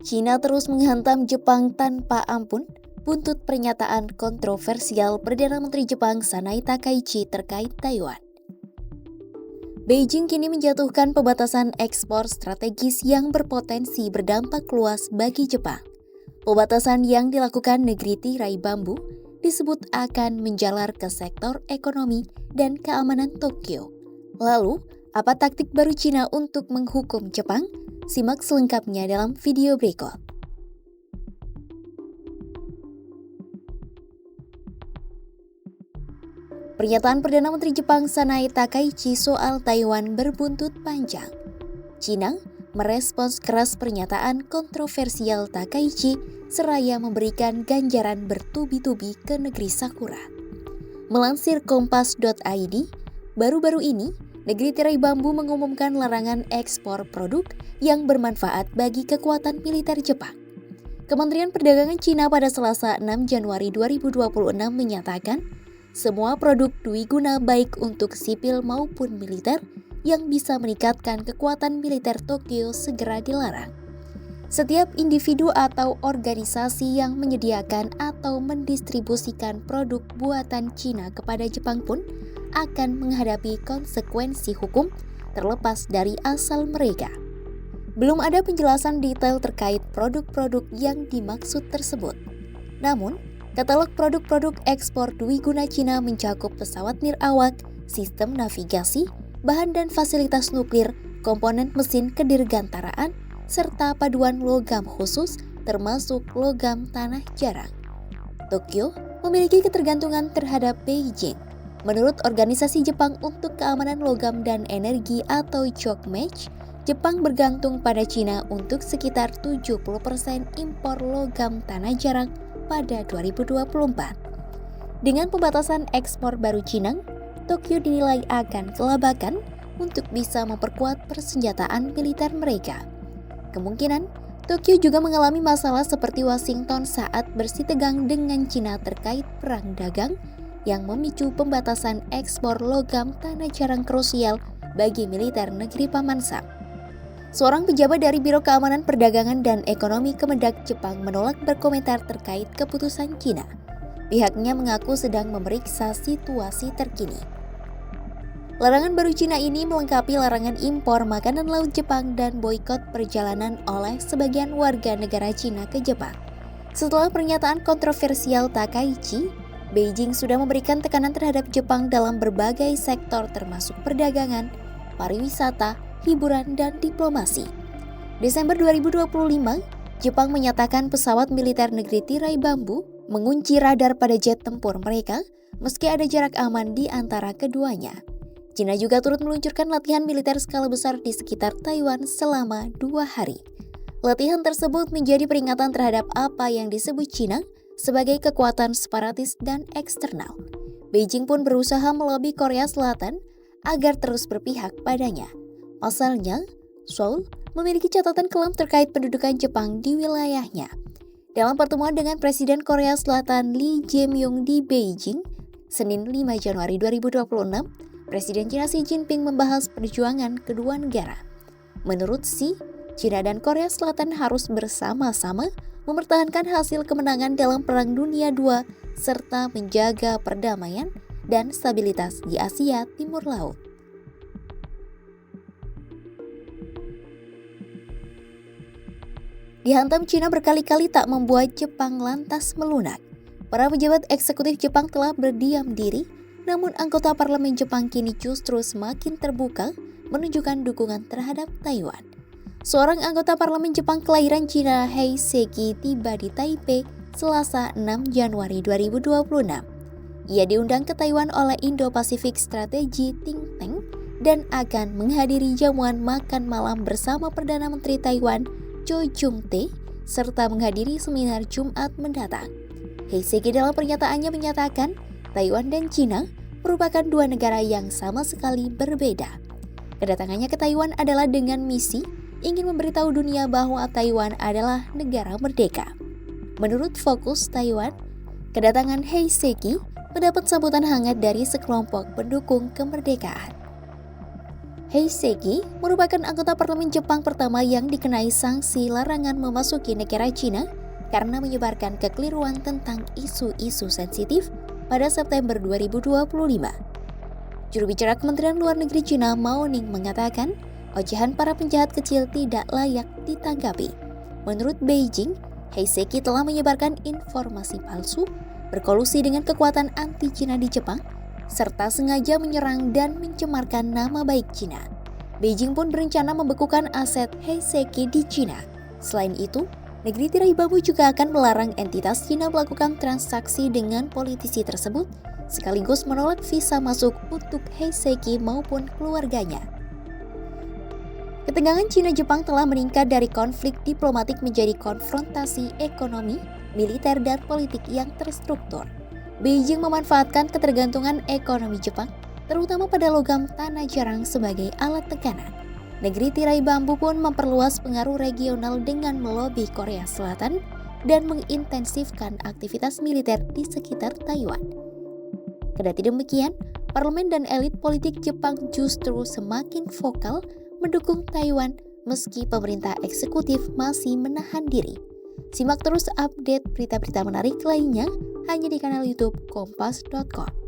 China terus menghantam Jepang tanpa ampun, buntut pernyataan kontroversial Perdana Menteri Jepang Sanai Takaichi terkait Taiwan. Beijing kini menjatuhkan pembatasan ekspor strategis yang berpotensi berdampak luas bagi Jepang. Pembatasan yang dilakukan negeri tirai bambu disebut akan menjalar ke sektor ekonomi dan keamanan Tokyo. Lalu, apa taktik baru China untuk menghukum Jepang? Simak selengkapnya dalam video berikut. Pernyataan Perdana Menteri Jepang Sanai Takaichi soal Taiwan berbuntut panjang. China merespons keras pernyataan kontroversial Takaichi seraya memberikan ganjaran bertubi-tubi ke negeri Sakura. Melansir kompas.id, baru-baru ini negeri tirai bambu mengumumkan larangan ekspor produk yang bermanfaat bagi kekuatan militer Jepang. Kementerian Perdagangan China pada Selasa 6 Januari 2026 menyatakan, semua produk dwiguna baik untuk sipil maupun militer yang bisa meningkatkan kekuatan militer Tokyo segera dilarang. Setiap individu atau organisasi yang menyediakan atau mendistribusikan produk buatan China kepada Jepang pun akan menghadapi konsekuensi hukum terlepas dari asal mereka. Belum ada penjelasan detail terkait produk-produk yang dimaksud tersebut. Namun, katalog produk-produk ekspor dwiguna China mencakup pesawat nirawak, sistem navigasi, bahan dan fasilitas nuklir, komponen mesin kedirgantaraan, serta paduan logam khusus termasuk logam tanah jarang. Tokyo memiliki ketergantungan terhadap Beijing. Menurut Organisasi Jepang untuk Keamanan Logam dan Energi atau JOGMEC, Jepang bergantung pada China untuk sekitar 70% impor logam tanah jarang pada 2024. Dengan pembatasan ekspor baru China, Tokyo dinilai akan kelabakan untuk bisa memperkuat persenjataan militer mereka. Kemungkinan, Tokyo juga mengalami masalah seperti Washington saat bersitegang dengan China terkait perang dagang yang memicu pembatasan ekspor logam tanah jarang krusial bagi militer negeri Paman Sam. Seorang pejabat dari Biro Keamanan Perdagangan dan Ekonomi Kemendak Jepang menolak berkomentar terkait keputusan China. Pihaknya mengaku sedang memeriksa situasi terkini. Larangan baru China ini melengkapi larangan impor makanan laut Jepang dan boikot perjalanan oleh sebagian warga negara China ke Jepang. Setelah pernyataan kontroversial Takaichi, Beijing sudah memberikan tekanan terhadap Jepang dalam berbagai sektor termasuk perdagangan, pariwisata, hiburan, dan diplomasi. Desember 2025, Jepang menyatakan pesawat militer negeri tirai bambu mengunci radar pada jet tempur mereka meski ada jarak aman di antara keduanya. China juga turut meluncurkan latihan militer skala besar di sekitar Taiwan selama 2 hari. Latihan tersebut menjadi peringatan terhadap apa yang disebut China sebagai kekuatan separatis dan eksternal. Beijing pun berusaha melobi Korea Selatan agar terus berpihak padanya. Pasalnya, Seoul memiliki catatan kelam terkait pendudukan Jepang di wilayahnya. Dalam pertemuan dengan Presiden Korea Selatan Lee Jae-myung di Beijing, Senin 5 Januari 2026, Presiden China Xi Jinping membahas perjuangan kedua negara. Menurut Xi, China dan Korea Selatan harus bersama-sama mempertahankan hasil kemenangan dalam Perang Dunia II serta menjaga perdamaian dan stabilitas di Asia Timur Laut. Dihantam China berkali-kali tak membuat Jepang lantas melunak. Para pejabat eksekutif Jepang telah berdiam diri, namun anggota parlemen Jepang kini justru semakin terbuka menunjukkan dukungan terhadap Taiwan. Seorang anggota parlemen Jepang kelahiran Cina, Hei Seki, tiba di Taipei Selasa 6 Januari 2026. Ia diundang ke Taiwan oleh Indo-Pacific Strategy Think Tank dan akan menghadiri jamuan makan malam bersama Perdana Menteri Taiwan, Choi Chung-tae, serta menghadiri seminar Jumat mendatang. Hei Seki dalam pernyataannya menyatakan, Taiwan dan China merupakan dua negara yang sama sekali berbeda. Kedatangannya ke Taiwan adalah dengan misi ingin memberitahu dunia bahwa Taiwan adalah negara merdeka. Menurut Fokus Taiwan, kedatangan Hei Seki mendapat sambutan hangat dari sekelompok pendukung kemerdekaan. Heiseki merupakan anggota parlemen Jepang pertama yang dikenai sanksi larangan memasuki negara Cina karena menyebarkan kekeliruan tentang isu-isu sensitif pada September 2025. Juru bicara Kementerian Luar Negeri Cina Mao Ning mengatakan, ocehan para penjahat kecil tidak layak ditanggapi. Menurut Beijing, Heiseki telah menyebarkan informasi palsu, berkolusi dengan kekuatan anti-Cina di Jepang, serta sengaja menyerang dan mencemarkan nama baik Cina. Beijing pun berencana membekukan aset Heiseki di Cina. Selain itu, negeri tirai bambu juga akan melarang entitas Cina melakukan transaksi dengan politisi tersebut, sekaligus menolak visa masuk untuk Heiseki maupun keluarganya. Ketegangan Cina-Jepang telah meningkat dari konflik diplomatik menjadi konfrontasi ekonomi, militer, dan politik yang terstruktur. Beijing memanfaatkan ketergantungan ekonomi Jepang, terutama pada logam tanah jarang sebagai alat tekanan. Negeri tirai bambu pun memperluas pengaruh regional dengan melobi Korea Selatan dan mengintensifkan aktivitas militer di sekitar Taiwan. Kendati demikian, parlemen dan elit politik Jepang justru semakin vokal mendukung Taiwan meski pemerintah eksekutif masih menahan diri. Simak terus update berita-berita menarik lainnya hanya di kanal YouTube Kompas.com.